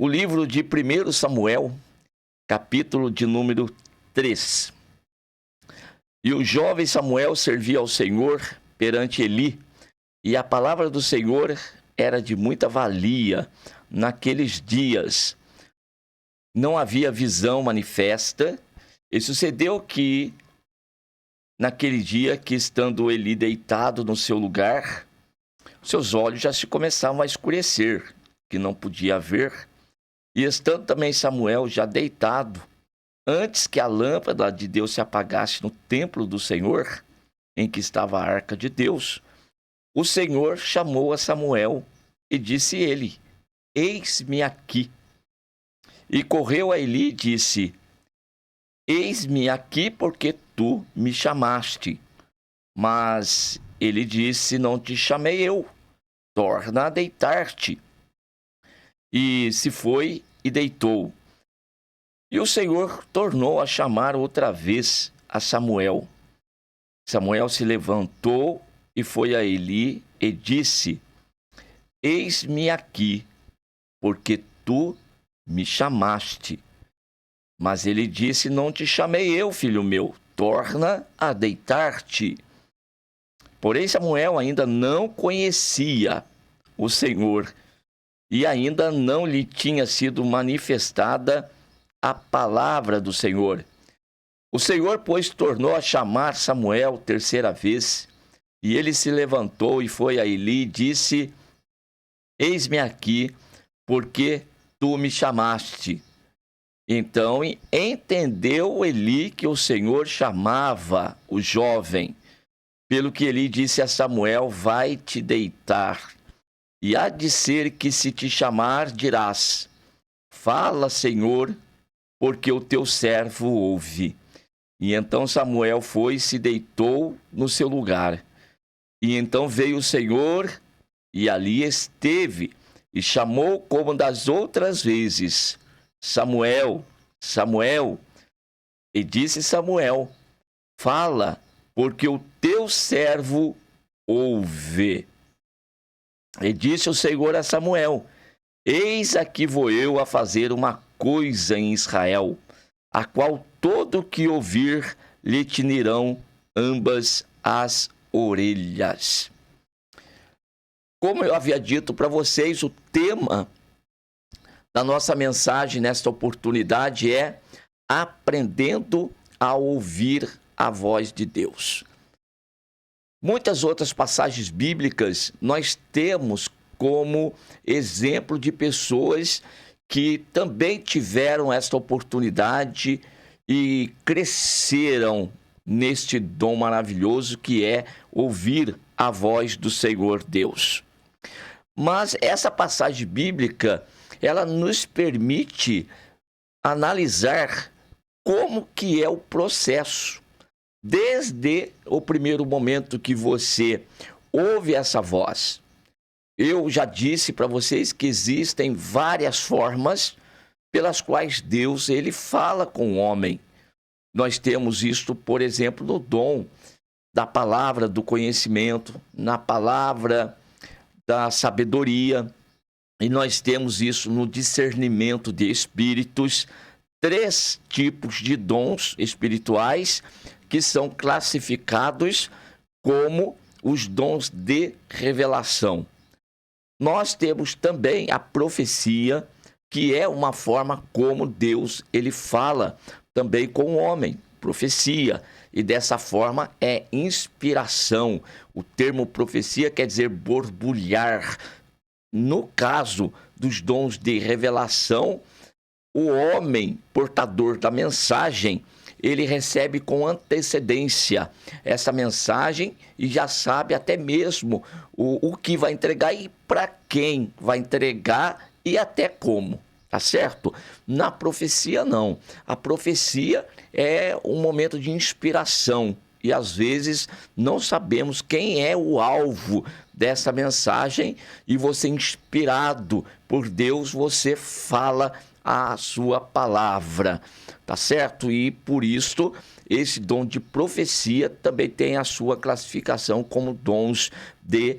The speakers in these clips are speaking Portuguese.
o livro de 1 Samuel, capítulo de número 3. E o jovem Samuel servia ao Senhor perante Eli, e a palavra do Senhor era de muita valia naqueles dias. Não havia visão manifesta, e sucedeu que, naquele dia, que estando Eli deitado no seu lugar, seus olhos já se começavam a escurecer, que não podia ver. E estando também Samuel já deitado, antes que a lâmpada de Deus se apagasse no templo do Senhor, em que estava a arca de Deus, o Senhor chamou a Samuel e disse ele: eis-me aqui. E correu a Eli e disse: eis-me aqui porque tu me chamaste. Mas ele disse: não te chamei eu, torna a deitar-te. E se foi e deitou. E o Senhor tornou a chamar outra vez a Samuel. Samuel se levantou e foi a Eli e disse: eis-me aqui, porque tu me chamaste. Mas ele disse: não te chamei eu, filho meu, torna a deitar-te. Porém Samuel ainda não conhecia o Senhor, e ainda não lhe tinha sido manifestada a palavra do Senhor. O Senhor, pois, tornou a chamar Samuel terceira vez, e ele se levantou e foi a Eli e disse: eis-me aqui, porque tu me chamaste. Então entendeu Eli que o Senhor chamava o jovem, pelo que Eli disse a Samuel: vai te deitar. E há de ser que se te chamar, dirás: fala, Senhor, porque o teu servo ouve. E então Samuel foi e se deitou no seu lugar. E então veio o Senhor e ali esteve, e chamou como das outras vezes: Samuel, Samuel. E disse Samuel: fala, porque o teu servo ouve. E disse o Senhor a Samuel: eis aqui vou eu a fazer uma coisa em Israel, a qual todo que ouvir lhe tinirão ambas as orelhas. Como eu havia dito para vocês, o tema da nossa mensagem nesta oportunidade é aprendendo a ouvir a voz de Deus. Muitas outras passagens bíblicas nós temos como exemplo de pessoas que também tiveram esta oportunidade e cresceram neste dom maravilhoso que é ouvir a voz do Senhor Deus. Mas essa passagem bíblica, ela nos permite analisar como que é o processo. Desde o primeiro momento que você ouve essa voz. Eu já disse para vocês que existem várias formas pelas quais Deus ele fala com o homem. Nós temos isto, por exemplo, no dom da palavra do conhecimento, na palavra da sabedoria, e nós temos isso no discernimento de espíritos, 3 tipos de dons espirituais que são classificados como os dons de revelação. Nós temos também a profecia, que é uma forma como Deus ele fala também com o homem, profecia, e dessa forma é inspiração. O termo profecia quer dizer borbulhar. No caso dos dons de revelação, o homem portador da mensagem, ele recebe com antecedência essa mensagem e já sabe até mesmo o que vai entregar e para quem vai entregar e até como, tá certo? Na profecia, não. A profecia é um momento de inspiração e às vezes não sabemos quem é o alvo dessa mensagem e você, inspirado por Deus, você fala a sua palavra, tá certo? E por isso, esse dom de profecia também tem a sua classificação como dons de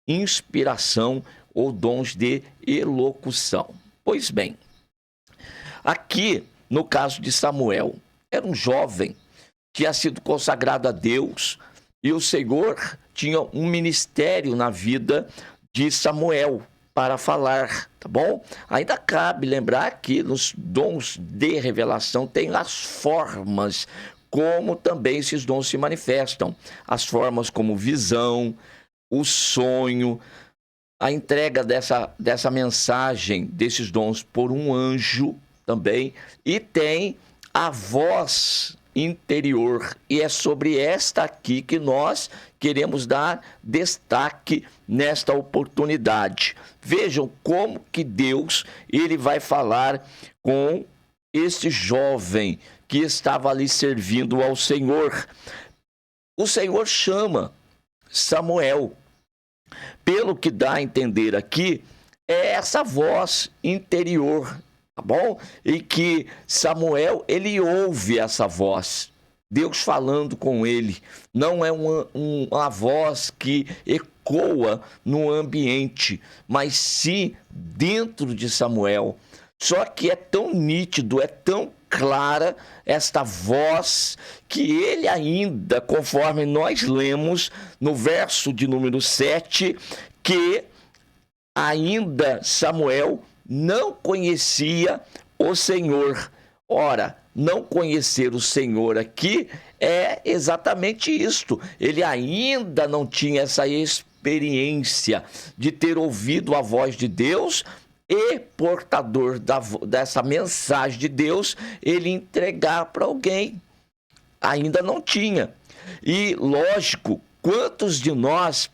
inspiração ou dons de elocução. Pois bem, Aqui, no caso de Samuel, era um jovem, tinha sido consagrado a Deus, e o Senhor tinha um ministério na vida de Samuel para falar, tá bom? Ainda cabe lembrar que nos dons de revelação tem as formas como também esses dons se manifestam. As formas como visão, o sonho, a entrega dessa mensagem, desses dons por um anjo também, e tem a voz interior, e é sobre esta aqui que nós queremos dar destaque nesta oportunidade. Vejam como que Deus ele vai falar com este jovem que estava ali servindo ao Senhor. O Senhor chama Samuel. Pelo que dá a entender aqui, é essa voz interior, tá bom? E que Samuel, ele ouve essa voz, Deus falando com ele. Não é uma voz que ecoa no ambiente, mas sim dentro de Samuel. Só que é tão nítido, é tão clara esta voz, que ele ainda, conforme nós lemos no verso de número 7, que ainda Samuel não conhecia o Senhor. Ora, não conhecer o Senhor aqui é exatamente isto. Ele ainda não tinha essa experiência de ter ouvido a voz de Deus e, portador dessa mensagem de Deus, ele entregar para alguém. Ainda não tinha. E, lógico, quantos de nós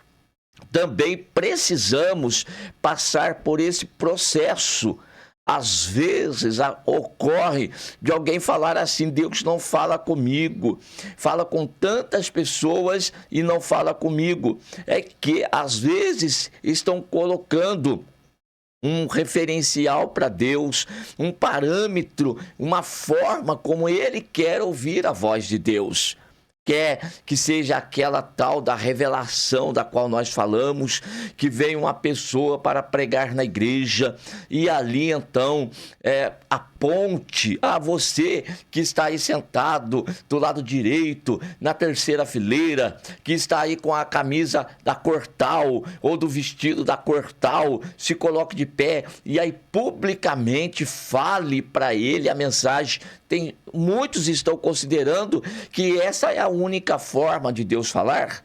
também precisamos passar por esse processo? Às vezes ocorre de alguém falar assim: Deus não fala comigo, fala com tantas pessoas e não fala comigo. É que às vezes estão colocando um referencial para Deus, um parâmetro, uma forma como ele quer ouvir a voz de Deus. Quer que seja aquela tal da revelação da qual nós falamos, que vem uma pessoa para pregar na igreja e ali então aponte a você que está aí sentado do lado direito, na terceira fileira, que está aí com a camisa da cor tal ou do vestido da cor tal, se coloque de pé e aí publicamente fale para ele a mensagem. Muitos estão considerando que essa é a única forma de Deus falar,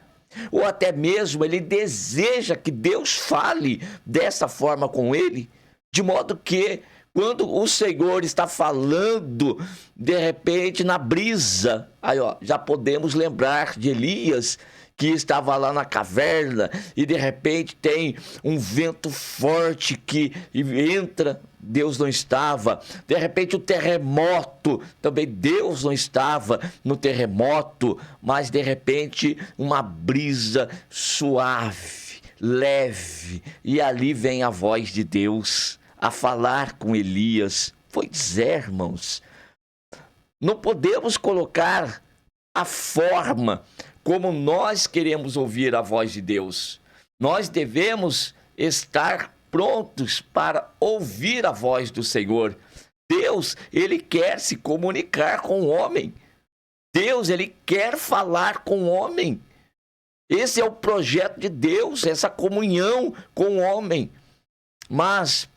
ou até mesmo ele deseja que Deus fale dessa forma com ele, de modo que quando o Senhor está falando, de repente na brisa, aí já podemos lembrar de Elias, que estava lá na caverna e de repente tem um vento forte que entra, Deus não estava. De repente o terremoto, também Deus não estava no terremoto, mas de repente uma brisa suave, leve, e ali vem a voz de Deus a falar com Elias. Pois é, irmãos, não podemos colocar a forma como nós queremos ouvir a voz de Deus. Nós devemos estar prontos para ouvir a voz do Senhor. Deus, ele quer se comunicar com o homem. Deus, ele quer falar com o homem. Esse é o projeto de Deus, essa comunhão com o homem. Mas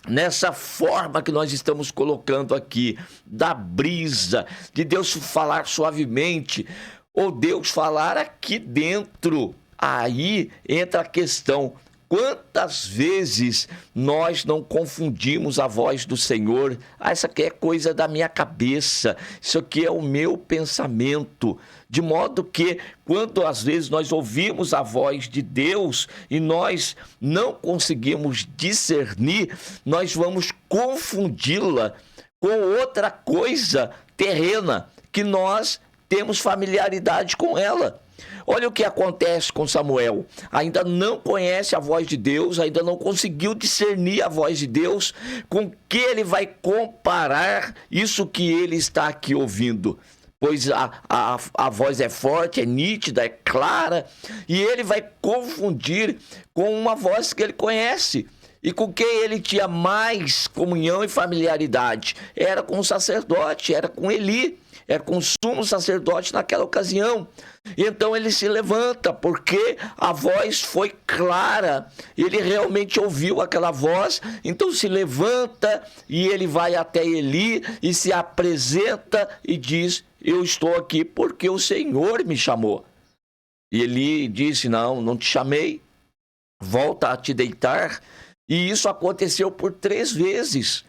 nessa forma que nós estamos colocando aqui, da brisa, de Deus falar suavemente, ou Deus falar aqui dentro, aí entra a questão: quantas vezes nós não confundimos a voz do Senhor? Essa aqui é coisa da minha cabeça, isso aqui é o meu pensamento. De modo que, quando às vezes nós ouvimos a voz de Deus e nós não conseguimos discernir, nós vamos confundi-la com outra coisa terrena, que nós temos familiaridade com ela. Olha o que acontece com Samuel. Ainda não conhece a voz de Deus, ainda não conseguiu discernir a voz de Deus. Com que ele vai comparar isso que ele está aqui ouvindo? Pois a voz é forte, é nítida, é clara, e ele vai confundir com uma voz que ele conhece, E com quem ele tinha mais comunhão e familiaridade? Era com o sacerdote, era com Eli, era com o sumo sacerdote naquela ocasião. E então ele se levanta, porque a voz foi clara, ele realmente ouviu aquela voz, então se levanta e ele vai até Eli e se apresenta e diz: eu estou aqui porque o Senhor me chamou. E Eli disse: não te chamei, volta a te deitar. E isso aconteceu por 3 vezes.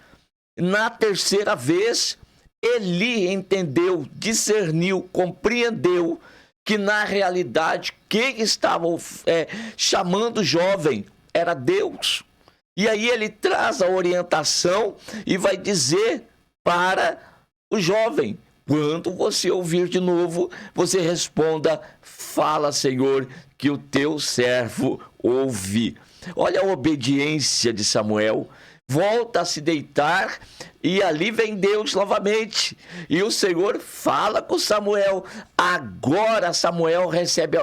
Na terceira vez, Eli entendeu, discerniu, compreendeu que na realidade quem estava chamando o jovem era Deus. E aí ele traz a orientação e vai dizer para o jovem: quando você ouvir de novo, você responda: fala, Senhor, que o teu servo ouve. Olha a obediência de Samuel. Volta a se deitar e ali vem Deus novamente. E o Senhor fala com Samuel. Agora Samuel recebe,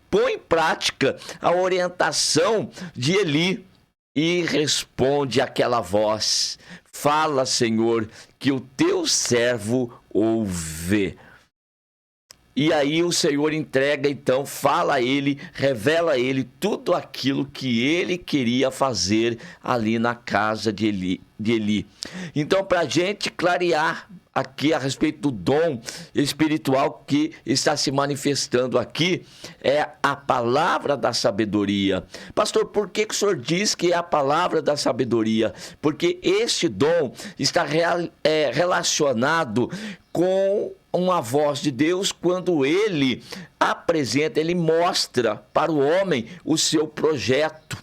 põe em prática a orientação de Eli e responde aquela voz: fala, Senhor, que o teu servo ouve. E aí o Senhor entrega, então, fala a ele, revela a ele tudo aquilo que ele queria fazer ali na casa de Eli. Então, para a gente clarear aqui a respeito do dom espiritual que está se manifestando aqui, é a palavra da sabedoria. Pastor, por que o senhor diz que é a palavra da sabedoria? Porque este dom está relacionado com uma voz de Deus quando ele apresenta, ele mostra para o homem o seu projeto,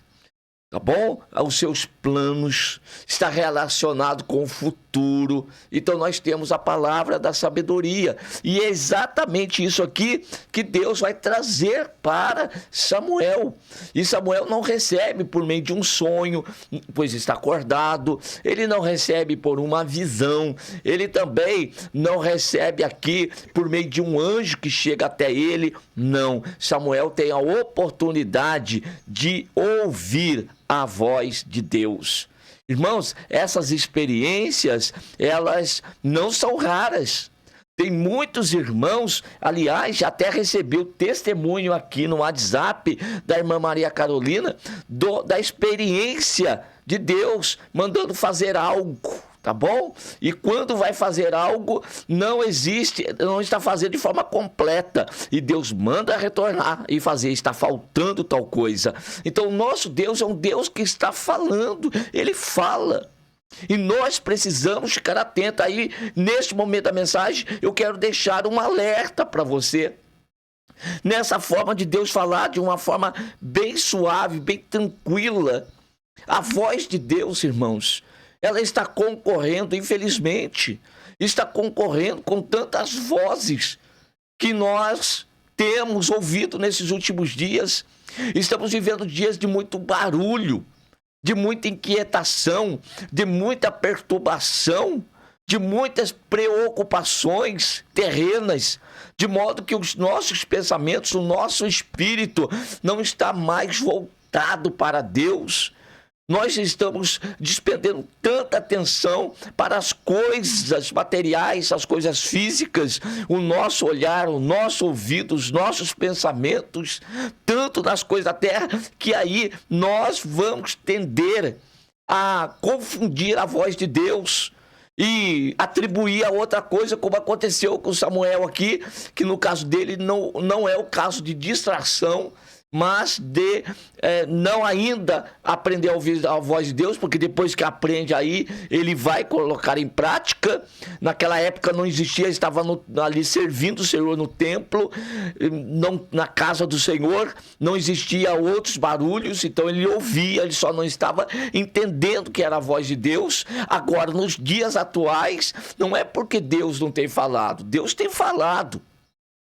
tá bom? Os seus planos, está relacionado com o futuro. Então nós temos a palavra da sabedoria. E é exatamente isso aqui que Deus vai trazer para Samuel. E Samuel não recebe por meio de um sonho, pois está acordado. Ele não recebe por uma visão. Ele também não recebe aqui por meio de um anjo que chega até ele. Não. Samuel tem a oportunidade de ouvir a voz de Deus. Irmãos, essas experiências, elas não são raras. Tem muitos irmãos, aliás, já até recebeu testemunho aqui no WhatsApp da irmã Maria Carolina, da experiência de Deus mandando fazer algo. Tá bom? E quando vai fazer algo, não está fazendo de forma completa. E Deus manda retornar e fazer, está faltando tal coisa. Então, o nosso Deus é um Deus que está falando, ele fala. E nós precisamos ficar atentos. Aí, neste momento da mensagem, eu quero deixar um alerta para você. Nessa forma de Deus falar, de uma forma bem suave, bem tranquila. A voz de Deus, irmãos, ela está concorrendo, infelizmente, está concorrendo com tantas vozes que nós temos ouvido nesses últimos dias. Estamos vivendo dias de muito barulho, de muita inquietação, de muita perturbação, de muitas preocupações terrenas, de modo que os nossos pensamentos, o nosso espírito não está mais voltado para Deus. Nós estamos despendendo tanta atenção para as coisas materiais, as coisas físicas, o nosso olhar, o nosso ouvido, os nossos pensamentos, tanto nas coisas da terra, que aí nós vamos tender a confundir a voz de Deus e atribuir a outra coisa, como aconteceu com Samuel aqui, que no caso dele não é o caso de distração, mas de não ainda aprender a ouvir a voz de Deus, porque depois que aprende aí, ele vai colocar em prática. Naquela época não existia, estava ali servindo o Senhor no templo, não, na casa do Senhor, não existia outros barulhos, então ele ouvia, ele só não estava entendendo que era a voz de Deus. Agora, nos dias atuais, não é porque Deus não tem falado, Deus tem falado.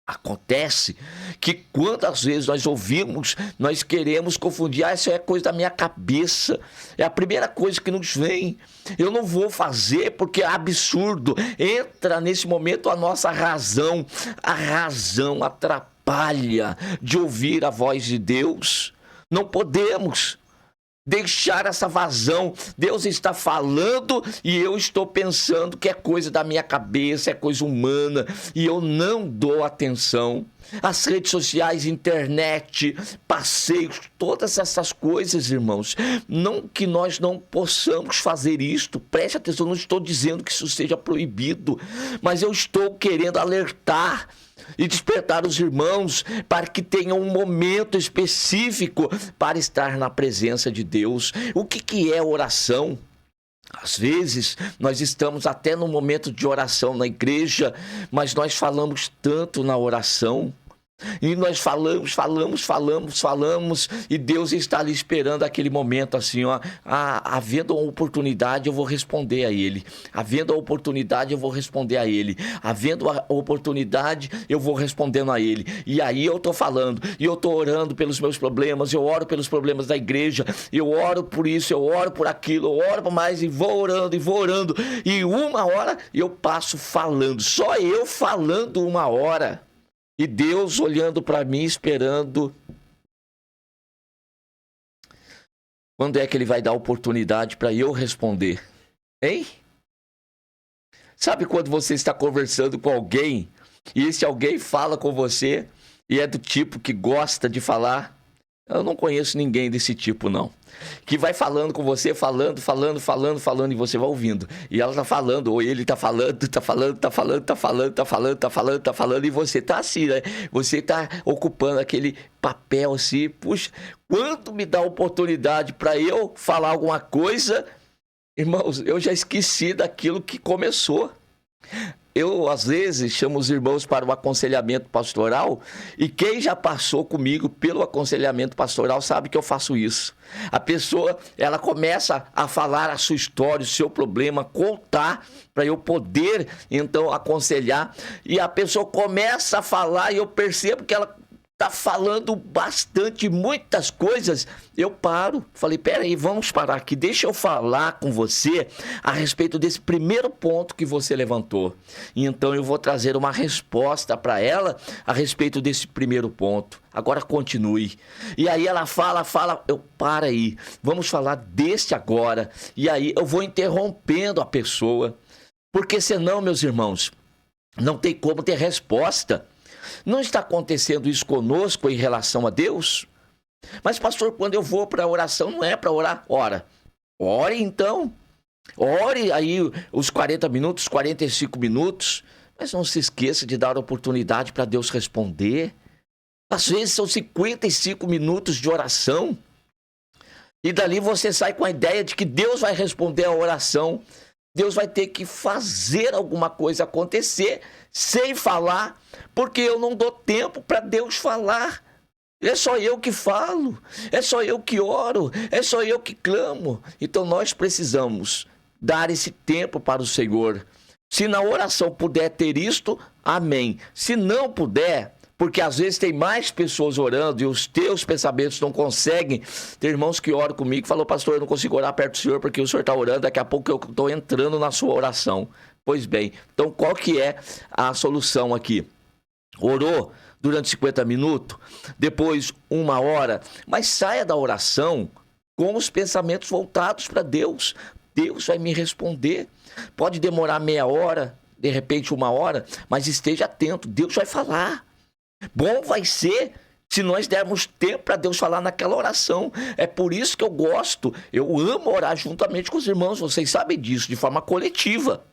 Acontece que quantas vezes nós ouvimos, nós queremos confundir, isso é coisa da minha cabeça, é a primeira coisa que nos vem, eu não vou fazer porque é absurdo. Entra nesse momento a nossa razão, a razão atrapalha de ouvir a voz de Deus, não podemos. deixar essa vazão. Deus está falando e eu estou pensando que é coisa da minha cabeça, é coisa humana, e eu não dou atenção. As redes sociais, internet, passeios, todas essas coisas, irmãos, não que nós não possamos fazer isto, preste atenção, não estou dizendo que isso seja proibido, mas eu estou querendo alertar e despertar os irmãos para que tenham um momento específico para estar na presença de Deus. O que é oração? Às vezes, nós estamos até no momento de oração na igreja, mas nós falamos tanto na oração. E nós falamos, e Deus está ali esperando aquele momento assim, ó, havendo uma oportunidade eu vou responder a Ele, havendo a oportunidade eu vou responder a Ele, havendo a oportunidade eu vou respondendo a Ele, e aí eu tô falando, e eu tô orando pelos meus problemas, eu oro pelos problemas da igreja, eu oro por isso, eu oro por aquilo, eu oro por mais, e vou orando, e uma hora eu passo falando, só eu falando uma hora. E Deus olhando para mim, esperando. Quando é que Ele vai dar oportunidade para eu responder? Hein? Sabe quando você está conversando com alguém e esse alguém fala com você e é do tipo que gosta de falar? Eu não conheço ninguém desse tipo, não. Que vai falando com você, falando, e você vai ouvindo. E ela tá falando, ou ele tá falando, e você tá assim, né? Você tá ocupando aquele papel assim, puxa, quando me dá oportunidade para eu falar alguma coisa, irmãos, eu já esqueci daquilo que começou. Eu, às vezes, chamo os irmãos para o aconselhamento pastoral e quem já passou comigo pelo aconselhamento pastoral sabe que eu faço isso. A pessoa, ela começa a falar a sua história, o seu problema, contar para eu poder, então, aconselhar. E a pessoa começa a falar e eu percebo que ela tá falando bastante, muitas coisas, eu paro. Falei, peraí, vamos parar aqui, deixa eu falar com você a respeito desse primeiro ponto que você levantou. E então eu vou trazer uma resposta para ela a respeito desse primeiro ponto. Agora continue. E aí ela fala, eu para aí, vamos falar desse agora. E aí eu vou interrompendo a pessoa, porque senão, meus irmãos, não tem como ter resposta. Não está acontecendo isso conosco em relação a Deus? Mas, pastor, quando eu vou para a oração, não é para orar? Ore então. Ore aí os 40 minutos, 45 minutos. Mas não se esqueça de dar oportunidade para Deus responder. Às vezes são 55 minutos de oração. E dali você sai com a ideia de que Deus vai responder a oração. Deus vai ter que fazer alguma coisa acontecer sem falar, porque eu não dou tempo para Deus falar. É só eu que falo, é só eu que oro, é só eu que clamo. Então nós precisamos dar esse tempo para o Senhor. Se na oração puder ter isto, amém. Se não puder, porque às vezes tem mais pessoas orando e os teus pensamentos não conseguem. Tem irmãos que oram comigo e falam, pastor, eu não consigo orar perto do Senhor porque o Senhor está orando, daqui a pouco eu estou entrando na sua oração. Pois bem, então qual que é a solução aqui? Orou durante 50 minutos, depois 1 hora, mas saia da oração com os pensamentos voltados para Deus. Deus vai me responder. Pode demorar meia hora, de repente 1 hora, mas esteja atento, Deus vai falar. Bom vai ser se nós dermos tempo para Deus falar naquela oração. É por isso que eu amo orar juntamente com os irmãos, vocês sabem disso, de forma coletiva.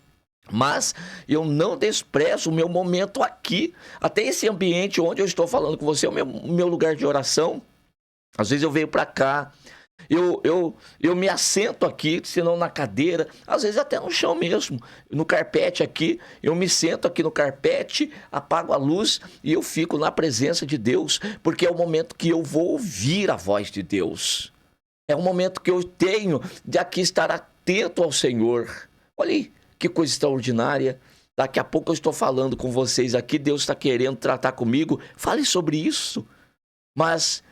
Mas eu não desprezo o meu momento aqui, até esse ambiente onde eu estou falando com você, é o meu lugar de oração. Às vezes eu venho para cá, eu me assento aqui, se não na cadeira, às vezes até no chão mesmo, no carpete aqui, eu me sento aqui no carpete, apago a luz e eu fico na presença de Deus, porque é o momento que eu vou ouvir a voz de Deus. É o momento que eu tenho de aqui estar atento ao Senhor. Olha aí, que coisa extraordinária. Daqui a pouco eu estou falando com vocês aqui, Deus está querendo tratar comigo, fale sobre isso. Mas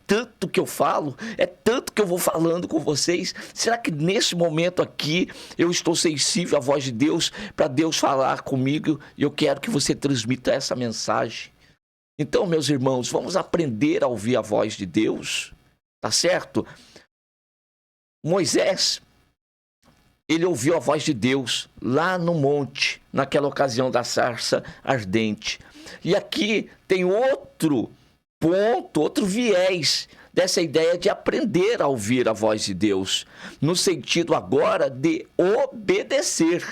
tanto que eu falo, é tanto que eu vou falando com vocês. Será que nesse momento aqui eu estou sensível à voz de Deus para Deus falar comigo? E eu quero que você transmita essa mensagem. Então, meus irmãos, vamos aprender a ouvir a voz de Deus, tá certo? Moisés, ele ouviu a voz de Deus lá no monte, naquela ocasião da sarça ardente. E aqui tem outro ponto, outro viés dessa ideia de aprender a ouvir a voz de Deus, no sentido agora de obedecer.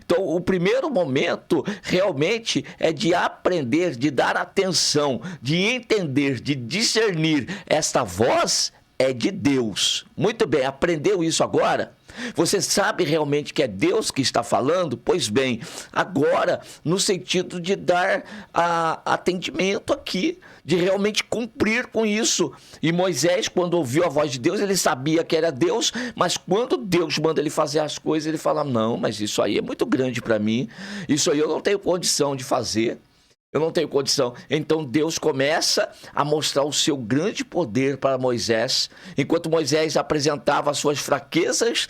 Então, o primeiro momento realmente é de aprender, de dar atenção, de entender, de discernir. Esta voz é de Deus. Muito bem, aprendeu isso agora? Você sabe realmente que é Deus que está falando? Pois bem, agora no sentido de dar atendimento aqui, de realmente cumprir com isso. E Moisés, quando ouviu a voz de Deus, ele sabia que era Deus, mas quando Deus manda ele fazer as coisas, ele fala, não, mas isso aí é muito grande para mim, isso aí eu não tenho condição de fazer. Eu não tenho condição. Então Deus começa a mostrar o seu grande poder para Moisés. Enquanto Moisés apresentava as suas fraquezas,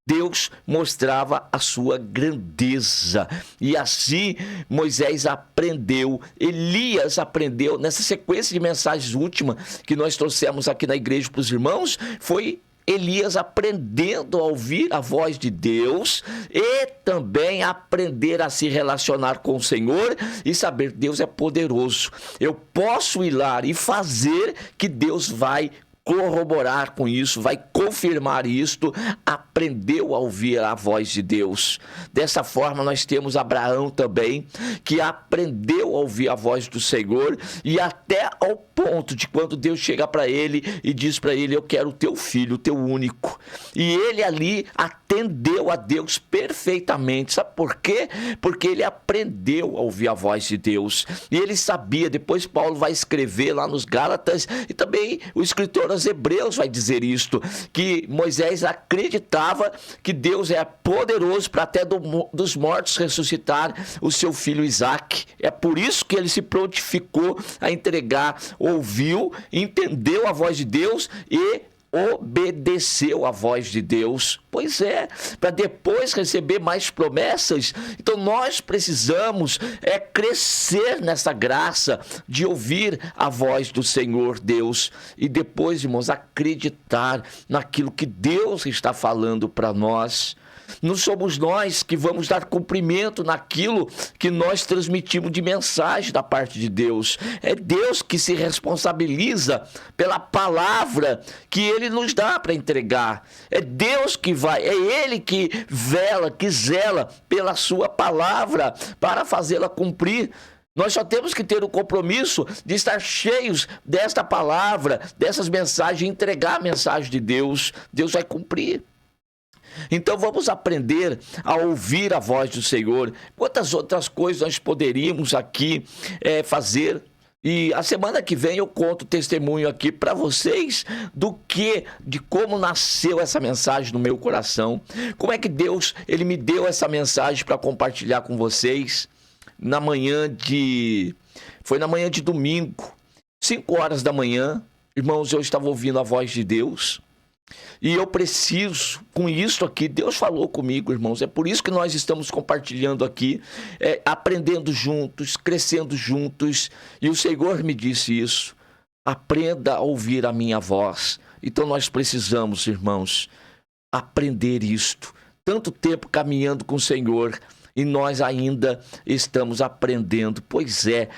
Deus mostrava a sua grandeza. E assim Moisés aprendeu, Elias aprendeu. Nessa sequência de mensagens última que nós trouxemos aqui na igreja para os irmãos, foi Elias aprendendo a ouvir a voz de Deus e também aprender a se relacionar com o Senhor e saber que Deus é poderoso. Eu posso ir lá e fazer que Deus vai corroborar com isso, vai confirmar isto. Aprendeu a ouvir a voz de Deus. Dessa forma nós temos Abraão também, que aprendeu a ouvir a voz do Senhor, e até ao ponto de quando Deus chega para ele e diz para ele, eu quero o teu filho, o teu único. E ele ali atendeu a Deus perfeitamente. Sabe por quê? Porque ele aprendeu a ouvir a voz de Deus. E ele sabia, depois Paulo vai escrever lá nos Gálatas, e também o escritor aos Hebreus vai dizer isto, que Moisés acreditava que Deus é poderoso para até dos mortos ressuscitar o seu filho Isaque. É por isso que ele se prontificou a entregar, ouviu, entendeu a voz de Deus e obedeceu a voz de Deus. Pois é, para depois receber mais promessas. Então nós precisamos crescer nessa graça de ouvir a voz do Senhor Deus e depois, irmãos, acreditar naquilo que Deus está falando para nós. Não somos nós que vamos dar cumprimento naquilo que nós transmitimos de mensagem da parte de Deus. É Deus que se responsabiliza pela palavra que Ele nos dá para entregar. É Deus que vai, é Ele que vela, que zela pela sua palavra para fazê-la cumprir. Nós só temos que ter o compromisso de estar cheios desta palavra, dessas mensagens, entregar a mensagem de Deus. Deus vai cumprir. Então vamos aprender a ouvir a voz do Senhor. Quantas outras coisas nós poderíamos aqui fazer? E a semana que vem eu conto testemunho aqui para vocês de como nasceu essa mensagem no meu coração. Como é que Deus, Ele me deu essa mensagem para compartilhar com vocês foi na manhã de domingo, 5 horas da manhã. Irmãos, eu estava ouvindo a voz de Deus. E eu preciso, com isso aqui, Deus falou comigo, irmãos. É por isso que nós estamos compartilhando aqui, aprendendo juntos, crescendo juntos. E o Senhor me disse isso. Aprenda a ouvir a minha voz. Então nós precisamos, irmãos, aprender isto. Tanto tempo caminhando com o Senhor e nós ainda estamos aprendendo. Pois é.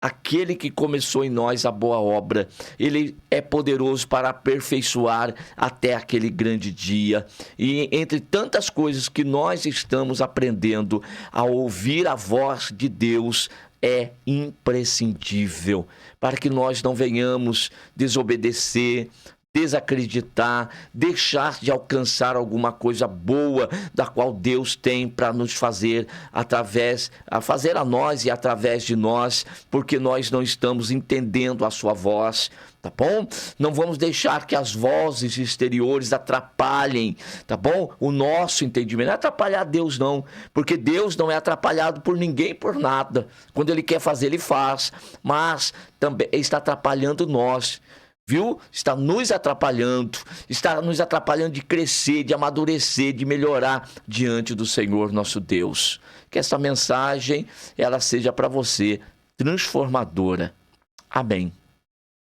Aquele que começou em nós a boa obra, Ele é poderoso para aperfeiçoar até aquele grande dia. E entre tantas coisas que nós estamos aprendendo, a ouvir a voz de Deus é imprescindível para que nós não venhamos desobedecer, desacreditar, deixar de alcançar alguma coisa boa da qual Deus tem para nos fazer fazer a nós e através de nós, porque nós não estamos entendendo a sua voz, tá bom? Não vamos deixar que as vozes exteriores atrapalhem, tá bom? O nosso entendimento. Não é atrapalhar Deus não, porque Deus não é atrapalhado por ninguém, por nada. Quando Ele quer fazer, Ele faz, mas também está atrapalhando nós. Viu? Está nos atrapalhando de crescer, de amadurecer, de melhorar diante do Senhor nosso Deus. Que essa mensagem ela seja para você transformadora. Amém.